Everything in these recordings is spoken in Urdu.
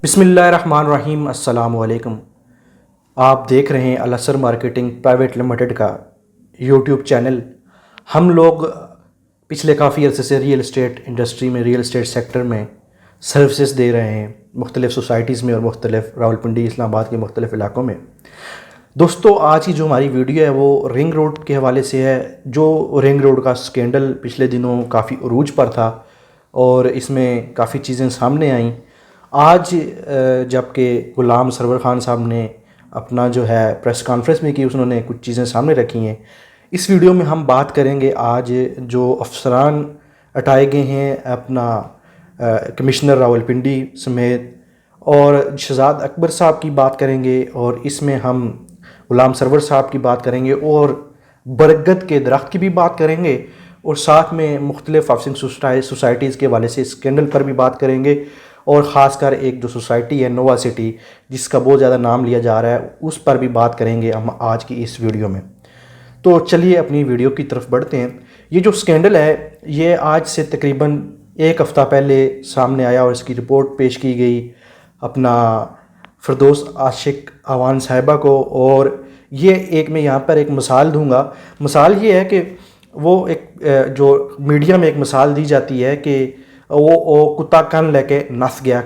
بسم اللہ الرحمن الرحیم۔ السلام علیکم۔ آپ دیکھ رہے ہیں الاسر مارکیٹنگ پرائیویٹ لمیٹڈ کا یوٹیوب چینل۔ ہم لوگ پچھلے کافی عرصے سے ریئل اسٹیٹ انڈسٹری میں، ریئل اسٹیٹ سیکٹر میں سروسز دے رہے ہیں مختلف سوسائٹیز میں اور مختلف راولپنڈی، اسلام آباد کے مختلف علاقوں میں۔ دوستو، آج کی جو ہماری ویڈیو ہے وہ رنگ روڈ کے حوالے سے ہے۔ جو رنگ روڈ کا سکینڈل پچھلے دنوں کافی عروج پر تھا اور اس میں کافی چیزیں سامنے آئیں۔ آج جب کہ غلام سرور خان صاحب نے اپنا جو ہے پریس کانفرنس میں کی، انہوں نے کچھ چیزیں سامنے رکھی ہیں۔ اس ویڈیو میں ہم بات کریں گے آج جو افسران ہٹائے گئے ہیں اپنا کمشنر راولپنڈی سمیت، اور شہزاد اکبر صاحب کی بات کریں گے، اور اس میں ہم غلام سرور صاحب کی بات کریں گے اور برگد کے درخت کی بھی بات کریں گے، اور ساتھ میں مختلف ہاؤسنگ سوسائٹیز کے حوالے سے اسکینڈل پر بھی بات کریں گے، اور خاص کر ایک جو سوسائٹی ہے نووا سٹی جس کا بہت زیادہ نام لیا جا رہا ہے، اس پر بھی بات کریں گے ہم آج کی اس ویڈیو میں۔ تو چلیے اپنی ویڈیو کی طرف بڑھتے ہیں۔ یہ جو سکینڈل ہے یہ آج سے تقریباً ایک ہفتہ پہلے سامنے آیا اور اس کی رپورٹ پیش کی گئی اپنا فردوس عاشق اعوان صاحبہ کو، اور یہ میں یہاں پر ایک مثال دوں گا۔ مثال یہ ہے کہ وہ ایک جو میڈیا میں ایک مثال دی جاتی ہے کہ وہ کتا کن لے کے نس گیا،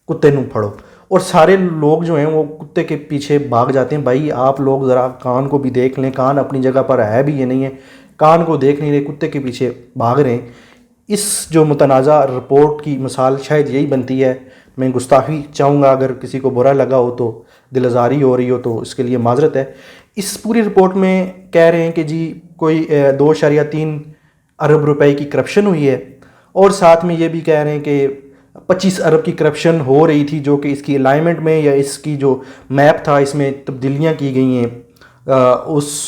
کتے نو پھڑو، اور سارے لوگ جو ہیں وہ کتے کے پیچھے بھاگ جاتے ہیں۔ بھائی آپ لوگ ذرا کان کو بھی دیکھ لیں، کان اپنی جگہ پر ہے بھی یہ نہیں ہے، کان کو دیکھ نہیں رہے، کتے کے پیچھے بھاگ رہے ہیں۔ اس جو متنازع رپورٹ کی مثال شاید یہی بنتی ہے۔ میں گستاخی چاہوں گا، اگر کسی کو برا لگا ہو تو، دل آزاری ہو رہی ہو تو اس کے لیے معذرت ہے۔ اس پوری رپورٹ میں کہہ رہے ہیں کہ جی کوئی 2.3 ارب روپے کی کرپشن ہوئی ہے، اور ساتھ میں یہ بھی کہہ رہے ہیں کہ 25 ارب کی کرپشن ہو رہی تھی، جو کہ اس کی الائنمنٹ میں یا اس کی جو میپ تھا اس میں تبدیلیاں کی گئی ہیں،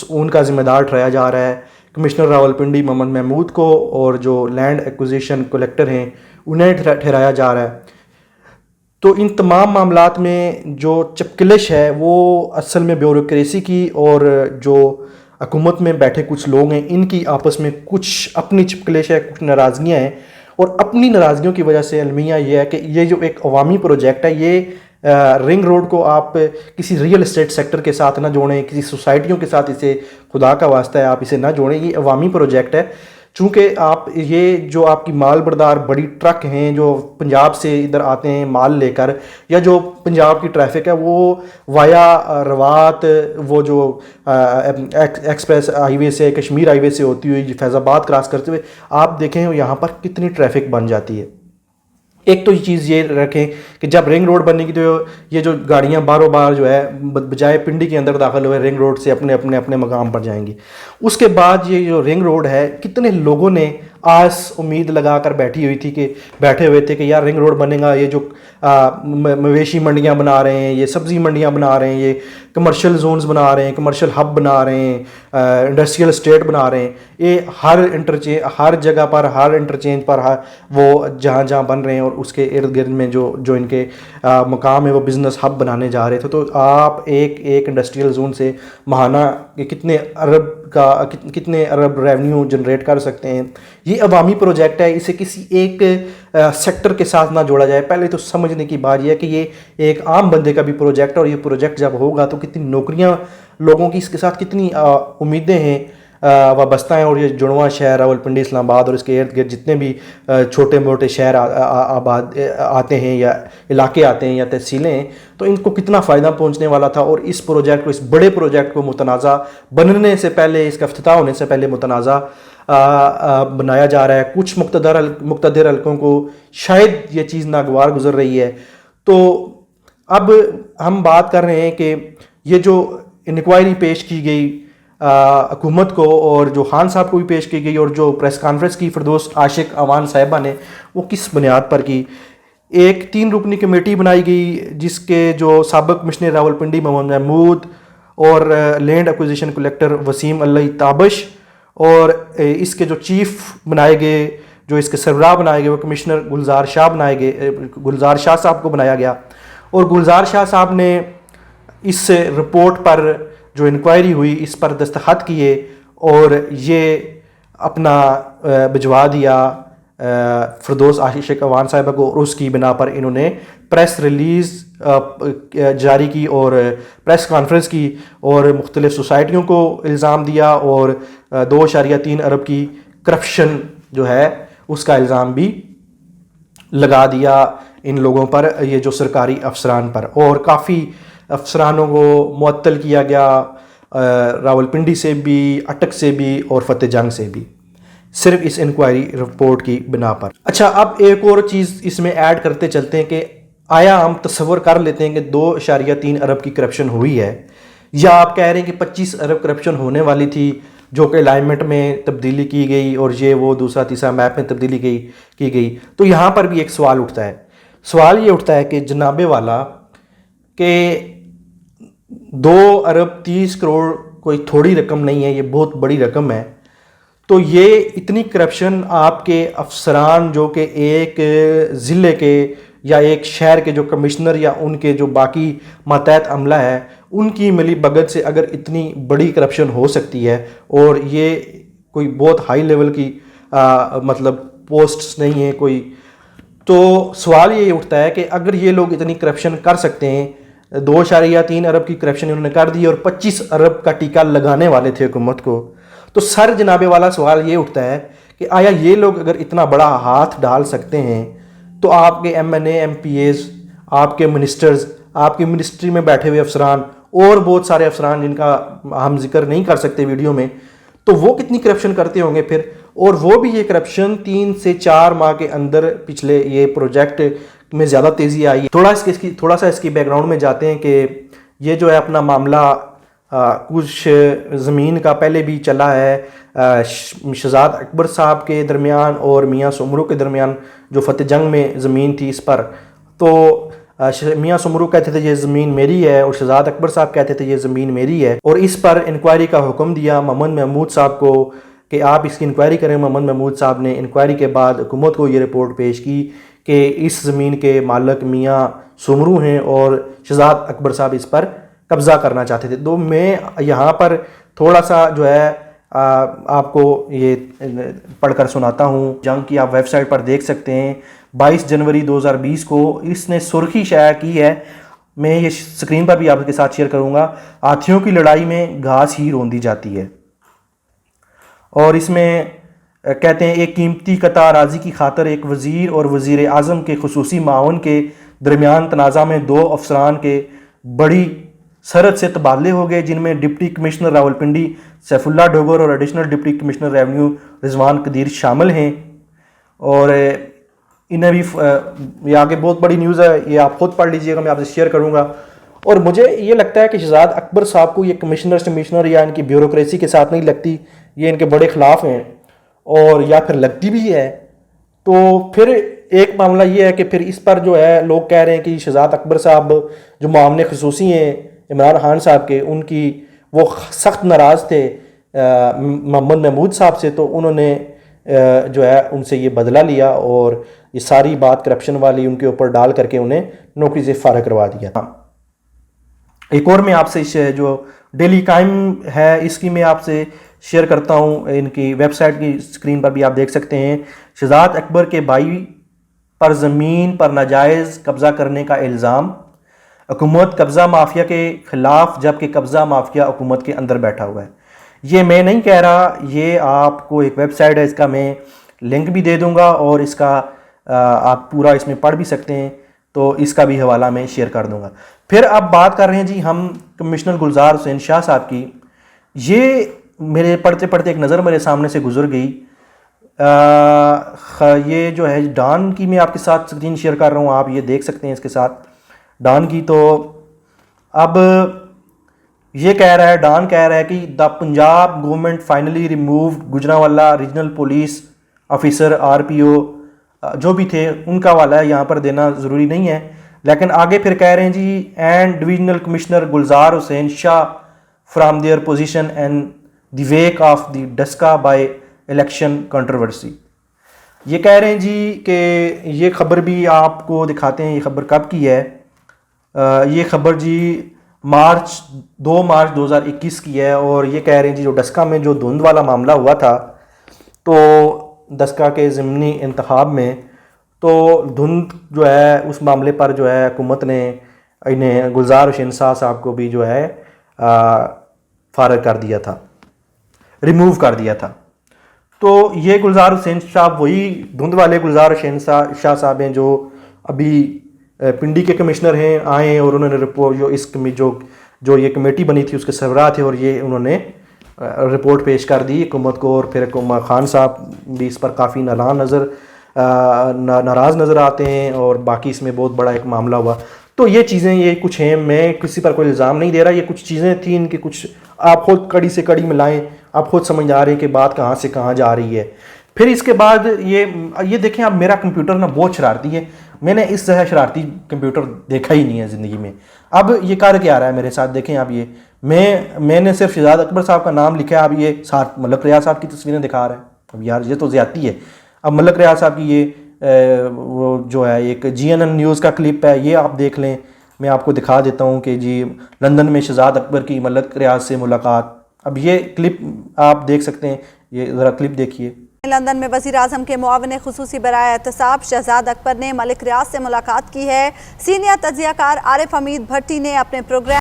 ان کا ذمہ دار ٹھہرایا جا رہا ہے کمشنر راولپنڈی محمد محمود کو، اور جو لینڈ ایکوزیشن کلیکٹر ہیں انہیں ٹھہرایا جا رہا ہے۔ تو ان تمام معاملات میں جو چپکلش ہے وہ اصل میں بیوروکریسی کی اور جو حکومت میں بیٹھے کچھ لوگ ہیں ان کی آپس میں کچھ اپنی چپکلش ہے، کچھ ناراضگیاں ہیں، اور اپنی ناراضگیوں کی وجہ سے المیہ یہ ہے کہ یہ جو ایک عوامی پروجیکٹ ہے، یہ رنگ روڈ کو آپ کسی ریئل اسٹیٹ سیکٹر کے ساتھ نہ جوڑیں، کسی سوسائٹیوں کے ساتھ اسے خدا کا واسطہ ہے آپ اسے نہ جوڑیں۔ یہ عوامی پروجیکٹ ہے، چونکہ آپ یہ جو آپ کی مال بردار بڑی ٹرک ہیں جو پنجاب سے ادھر آتے ہیں مال لے کر، یا جو پنجاب کی ٹریفک ہے وہ وایا روات، وہ جو ایکسپریس ہائی وے سے، کشمیر ہائی وے سے ہوتی ہوئی فیض آباد کراس کرتے ہوئے آپ دیکھیں یہاں پر کتنی ٹریفک بن جاتی ہے۔ ایک تو یہ چیز یہ رکھیں کہ جب رنگ روڈ بننے کی تو یہ جو گاڑیاں باروں بار جو ہے بجائے پنڈی کے اندر داخل ہوئے رنگ روڈ سے اپنے مقام پر جائیں گی۔ اس کے بعد یہ جو رنگ روڈ ہے، کتنے لوگوں نے آس امید لگا کر بیٹھے ہوئے تھے کہ یار رنگ روڈ بنے گا، یہ جو مویشی منڈیاں بنا رہے ہیں، یہ سبزی منڈیاں بنا رہے ہیں، یہ کمرشل زونز بنا رہے ہیں، کمرشل ہب بنا رہے ہیں، انڈسٹریل اسٹیٹ بنا رہے ہیں، یہ ہر جگہ پر، ہر انٹرچینج پر وہ جہاں بن رہے ہیں، اور اس کے ارد گرد میں جو ان کے مقام ہے وہ بزنس ہب بنانے جا رہے تھے۔ تو آپ ایک انڈسٹریل زون سے ماہانہ کتنے ارب ریونیو جنریٹ کر سکتے ہیں۔ یہ عوامی پروجیکٹ ہے، اسے کسی ایک سیکٹر کے ساتھ نہ جوڑا جائے۔ پہلے تو سمجھنے کی بات یہ ہے کہ یہ ایک عام بندے کا بھی پروجیکٹ ہے، اور یہ پروجیکٹ جب ہوگا تو کتنی نوکریاں لوگوں کی اس کے ساتھ کتنی امیدیں ہیں وابستہ ہیں، اور یہ جڑواں شہر راولپنڈی، اسلام آباد اور اس کے ارد گرد جتنے بھی چھوٹے موٹے شہر آباد آتے ہیں یا علاقے آتے ہیں یا تحصیلیں ہیں، تو ان کو کتنا فائدہ پہنچنے والا تھا۔ اور اس پروجیکٹ کو، اس بڑے پروجیکٹ کو متنازع بننے سے پہلے، اس کا افتتاح ہونے سے پہلے متنازع بنایا جا رہا ہے۔ کچھ مقتدر حلقوں کو شاید یہ چیز ناگوار گزر رہی ہے۔ تو اب ہم بات کر رہے ہیں کہ یہ جو انکوائری پیش کی گئی حکومت کو، اور جو خان صاحب کو بھی پیش کی گئی، اور جو پریس کانفرنس کی فردوس عاشق اعوان صاحبہ نے، وہ کس بنیاد پر کی؟ ایک 3 رکنی کمیٹی بنائی گئی جس کے جو سابق کمشنر راولپنڈی محمد محمود، اور لینڈ ایکوزیشن کلیکٹر وسیم اللہ تابش، اور اس کے جو چیف بنائے گئے، جو اس کے سربراہ بنائے گئے وہ کمشنر گلزار شاہ صاحب کو بنایا گیا۔ اور گلزار شاہ صاحب نے اس رپورٹ پر جو انکوائری ہوئی اس پر دستخط کیے، اور یہ اپنا بھجوا دیا فردوس عاشق اعوان صاحبہ کو، اور اس کی بنا پر انہوں نے پریس ریلیز جاری کی اور پریس کانفرنس کی اور مختلف سوسائٹیوں کو الزام دیا، اور 2.3 ارب کی کرپشن جو ہے اس کا الزام بھی لگا دیا ان لوگوں پر، یہ جو سرکاری افسران پر، اور کافی افسرانوں کو معطل کیا گیا، راولپنڈی سے بھی، اٹک سے بھی اور فتح جنگ سے بھی، صرف اس انکوائری رپورٹ کی بنا پر۔ اچھا، اب ایک اور چیز اس میں ایڈ کرتے چلتے ہیں کہ آیا ہم تصور کر لیتے ہیں کہ 2.3 ارب کی کرپشن ہوئی ہے، یا آپ کہہ رہے ہیں کہ 25 ارب کرپشن ہونے والی تھی جو کہ الائنمنٹ میں تبدیلی کی گئی اور یہ وہ دوسرا تیسرا میپ میں تبدیلی کی گئی، تو یہاں پر بھی ایک سوال اٹھتا ہے۔ سوال یہ اٹھتا ہے کہ جناب والا کہ 2.30 ارب کوئی تھوڑی رقم نہیں ہے، یہ بہت بڑی رقم ہے، تو یہ اتنی کرپشن آپ کے افسران جو کہ ایک ضلع کے یا ایک شہر کے جو کمشنر یا ان کے جو باقی ماتحت عملہ ہے ان کی ملی بھگت سے اگر اتنی بڑی کرپشن ہو سکتی ہے، اور یہ کوئی بہت ہائی لیول کی مطلب پوسٹس نہیں ہے کوئی، تو سوال یہ اٹھتا ہے کہ اگر یہ لوگ اتنی کرپشن کر سکتے ہیں، 2.3 ارب کی کرپشن انہوں نے کر دی اور 25 ارب کا ٹیکہ لگانے والے تھے حکومت کو، تو سر جناب والا سوال یہ اٹھتا ہے کہ آیا یہ لوگ اگر اتنا بڑا ہاتھ ڈال سکتے ہیں تو آپ کے ایم این اے، ایم پی ایز، آپ کے منسٹرز، آپ کی منسٹری میں بیٹھے ہوئے افسران اور بہت سارے افسران جن کا ہم ذکر نہیں کر سکتے ویڈیو میں، تو وہ کتنی کرپشن کرتے ہوں گے پھر، اور وہ بھی یہ کرپشن 3 سے 4 ماہ کے اندر پچھلے یہ پروجیکٹ میں زیادہ تیزی آئی ہے۔ تھوڑا سا اس کی بیک گراؤنڈ میں جاتے ہیں کہ یہ جو ہے اپنا معاملہ کچھ زمین کا پہلے بھی چلا ہے، شہزاد اکبر صاحب کے درمیان اور میاں سمرو کے درمیان جو فتح جنگ میں زمین تھی اس پر، تو میاں سمرو کہتے تھے یہ زمین میری ہے اور شہزاد اکبر صاحب کہتے تھے یہ زمین میری ہے، اور اس پر انکوائری کا حکم دیا محمد محمود صاحب کو کہ آپ اس کی انکوائری کریں۔ محمد محمود صاحب نے انکوائری کے بعد حکومت کو یہ رپورٹ پیش کی کہ اس زمین کے مالک میاں سمرو ہیں اور شہزاد اکبر صاحب اس پر قبضہ کرنا چاہتے تھے۔ تو میں یہاں پر تھوڑا سا جو ہے آپ کو یہ پڑھ کر سناتا ہوں، جنگ کی آپ ویب سائٹ پر دیکھ سکتے ہیں، 22 جنوری 2020 کو اس نے سرخی شائع کی ہے، میں یہ سکرین پر بھی آپ کے ساتھ شیئر کروں گا، ہاتھیوں کی لڑائی میں گھاس ہی روندی جاتی ہے، اور اس میں کہتے ہیں ایک قیمتی قطع اراضی کی خاطر ایک وزیر اور وزیر اعظم کے خصوصی معاون کے درمیان تنازع میں 2 افسران کے بڑی سرحد سے تبادلے ہو گئے، جن میں ڈپٹی کمشنر راولپنڈی سیف اللہ ڈوگر اور ایڈیشنل ڈپٹی کمشنر ریونیو رضوان قدیر شامل ہیں، اور انہیں بھی یہ آگے بہت بڑی نیوز ہے، یہ آپ خود پڑھ لیجئے گا، میں آپ سے شیئر کروں گا۔ اور مجھے یہ لگتا ہے کہ شہزاد اکبر صاحب کو یہ کمشنر یا ان کی بیوروکریسی کے ساتھ نہیں لگتی، یہ ان کے بڑے خلاف ہیں، اور یا پھر لگتی بھی ہے، تو پھر ایک معاملہ یہ ہے کہ پھر اس پر جو ہے لوگ کہہ رہے ہیں کہ شہزاد اکبر صاحب جو معاون خصوصی ہیں عمران خان صاحب کے، ان کی وہ سخت ناراض تھے محمد محمود صاحب سے، تو انہوں نے جو ہے ان سے یہ بدلہ لیا اور یہ ساری بات کرپشن والی ان کے اوپر ڈال کر کے انہیں نوکری سے فارغ کروا دیا۔ ایک اور میں آپ سے جو ڈیلی قائم ہے اس کی میں آپ سے شیئر کرتا ہوں، ان کی ویب سائٹ کی سکرین پر بھی آپ دیکھ سکتے ہیں، شہزاد اکبر کے بھائی پر زمین پر ناجائز قبضہ کرنے کا الزام، حکومت قبضہ مافیا کے خلاف جبکہ قبضہ مافیا حکومت کے اندر بیٹھا ہوا ہے۔ یہ میں نہیں کہہ رہا، یہ آپ کو ایک ویب سائٹ ہے، اس کا میں لنک بھی دے دوں گا اور اس کا آپ پورا اس میں پڑھ بھی سکتے ہیں، تو اس کا بھی حوالہ میں شیئر کر دوں گا۔ پھر اب بات کر رہے ہیں جی ہم کمشنر گلزار حسین شاہ صاحب کی، یہ میرے پڑھتے پڑھتے ایک نظر میرے سامنے سے گزر گئی، یہ جو ہے ڈان کی میں آپ کے ساتھ سکرین شیئر کر رہا ہوں، آپ یہ دیکھ سکتے ہیں اس کے ساتھ ڈان کی۔ تو اب یہ ڈان کہہ رہا ہے کہ the Punjab government finally removed Gujranwala regional police officer RPO جو بھی تھے ان کا حوالہ ہے، یہاں پر دینا ضروری نہیں ہے، لیکن آگے پھر کہہ رہے ہیں جی and divisional commissioner Gulzar Hussain Shah from their position and the wake of the Daska by election controversy. یہ کہہ رہے ہیں جی کہ یہ خبر بھی آپ کو دکھاتے ہیں، یہ خبر کب کی ہے، یہ خبر جی 2 مارچ 2021 کی ہے، اور یہ کہہ رہے ہیں جی جو ڈسکا میں جو دھند والا معاملہ ہوا تھا، تو دسکا کے ضمنی انتخاب میں تو دھند جو ہے اس معاملے پر جو ہے حکومت نے انہیں گلزار حسین صاحب کو بھی جو ہے فارغ کر دیا تھا، ریموو کر دیا تھا. تو یہ گلزار حسین صاحب وہی دھند والے گلزار حسین شاہ صاحب ہیں جو ابھی پنڈی کے کمشنر ہیں، آئے اور انہوں نے رپورٹ جو یہ کمیٹی بنی تھی اس کے سربراہ تھے، اور یہ انہوں نے رپورٹ پیش کر دی حکومت کو. اور پھر خان صاحب بھی اس پر کافی ناراض نظر آتے ہیں، اور باقی اس میں بہت بڑا ایک معاملہ ہوا. تو یہ چیزیں یہ کچھ ہیں، میں کسی پر کوئی الزام نہیں دے رہا، یہ کچھ چیزیں تھیں، ان کی کچھ آپ خود کڑی سے کڑی ملائیں، آپ خود سمجھ آ رہے ہیں کہ بات کہاں سے کہاں جا رہی ہے. پھر اس کے بعد یہ دیکھیں، اب میرا کمپیوٹر نا بہت شرارتی ہے، میں نے اس طرح شرارتی کمپیوٹر دیکھا ہی نہیں ہے زندگی میں. اب یہ کر کے آ رہا ہے میرے ساتھ، دیکھیں اب یہ میں نے صرف شہزاد اکبر صاحب کا نام لکھا ہے، اب یہ ساتھ ملک ریاض صاحب کی تصویریں دکھا رہا ہے. اب یار یہ تو زیادتی ہے. اب ملک ریاض صاحب کی یہ وہ جو ہے ایک GNN نیوز کا کلپ ہے، یہ آپ دیکھ لیں. میں آپ کو دکھا دیتا ہوں کہ جی لندن میں شہزاد اکبر کی ملک ریاض سے ملاقات. اب یہ کلپ آپ دیکھ سکتے ہیں، یہ ذرا کلپ دیکھیے. لندن میں وزیر اعظم کے معاون خصوصی برائے احتساب شہزاد اکبر نے ملک ریاض سے ملاقات کی ہے. سینئر تجزیہ کار عارف حمید بھٹی نے اپنے پروگرام.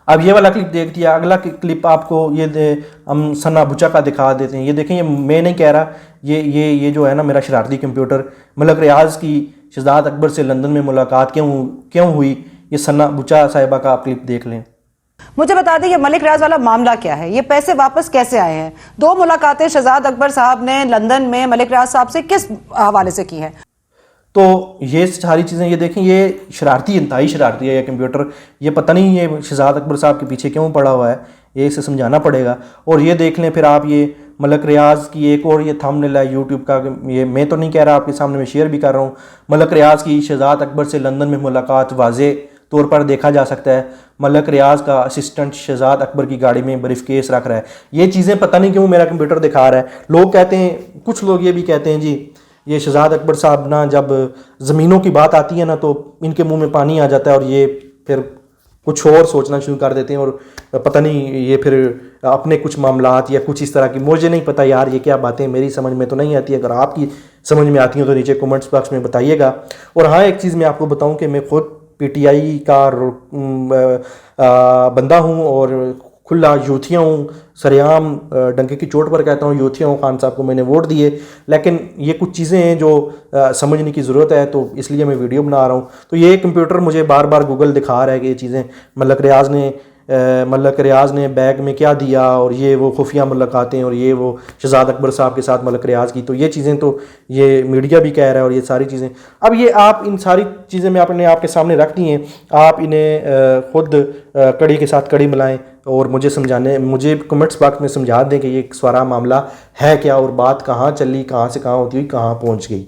اب یہ والا کلپ دیکھ دیا. اگلا کلپ آپ کو یہ ہم ثنا بچا کا دکھا دیتے ہیں. یہ دیکھیں، یہ میں نہیں کہہ رہا، یہ جو ہے نا میرا شرارتی کمپیوٹر. ملک ریاض کی شہزاد اکبر سے لندن میں ملاقات کیوں ہوئی، یہ ثنا بچا صاحبہ کا آپ کلپ دیکھ لیں. مجھے بتا دیں یہ ملک ریاض والا معاملہ کیا ہے، یہ پیسے واپس کیسے آئے ہیں؟ 2 ملاقاتیں شہزاد اکبر صاحب نے لندن میں ملک ریاض صاحب سے کس حوالے سے کی ہیں؟ تو یہ ساری چیزیں یہ دیکھیں، یہ شرارتی، انتہائی شرارتی ہے یہ کمپیوٹر. یہ پتہ نہیں یہ شہزاد اکبر صاحب کے پیچھے کیوں پڑا ہوا ہے، یہ اسے سمجھانا پڑے گا. اور یہ دیکھ لیں پھر آپ، یہ ملک ریاض کی ایک اور یہ تھمبنیل ہے یوٹیوب کا، یہ میں تو نہیں کہہ رہا، آپ کے سامنے میں شیئر بھی کر رہا ہوں. ملک ریاض کی شہزاد اکبر سے لندن میں ملاقات واضح طور پر دیکھا جا سکتا ہے. ملک ریاض کا اسسٹنٹ شہزاد اکبر کی گاڑی میں بریف کیس رکھ رہا ہے. یہ چیزیں پتہ نہیں کیوں میرا کمپیوٹر دکھا رہا ہے. لوگ کہتے ہیں، کچھ لوگ یہ بھی کہتے ہیں جی یہ شہزاد اکبر صاحب نا جب زمینوں کی بات آتی ہے نا تو ان کے منہ میں پانی آ جاتا ہے، اور یہ پھر کچھ اور سوچنا شروع کر دیتے ہیں، اور پتہ نہیں یہ پھر اپنے کچھ معاملات یا کچھ اس طرح کی. مجھے نہیں پتہ یار یہ کیا باتیں میری سمجھ میں تو نہیں آتی. اگر آپ کی سمجھ میں آتی ہیں تو نیچے کومنٹس باکس میں بتائیے گا. اور ہاں، ایک چیز میں آپ کو بتاؤں کہ میں خود PTI کا بندہ ہوں، اور کھلا یوتھیا ہوں، سریعام ڈنکے کی چوٹ پر کہتا ہوں یوتھیا ہوں. خان صاحب کو میں نے ووٹ دیے، لیکن یہ کچھ چیزیں ہیں جو سمجھنے کی ضرورت ہے، تو اس لیے میں ویڈیو بنا رہا ہوں. تو یہ کمپیوٹر مجھے بار بار گوگل دکھا رہا ہے کہ یہ چیزیں ملک ریاض نے بیگ میں کیا دیا، اور یہ وہ خفیہ ملاقاتیں، اور یہ وہ شہزاد اکبر صاحب کے ساتھ ملک ریاض کی. تو یہ چیزیں تو یہ میڈیا بھی کہہ رہا ہے، اور یہ ساری چیزیں. اب یہ آپ ان ساری چیزیں میں اپنے آپ کے سامنے رکھ دی ہیں، آپ انہیں خود کڑی کے ساتھ کڑی ملائیں، اور مجھے کمنٹس باکس میں سمجھا دیں کہ یہ سارا معاملہ ہے کیا، اور بات کہاں چلی، کہاں سے کہاں ہوتی ہوئی کہاں پہنچ گئی.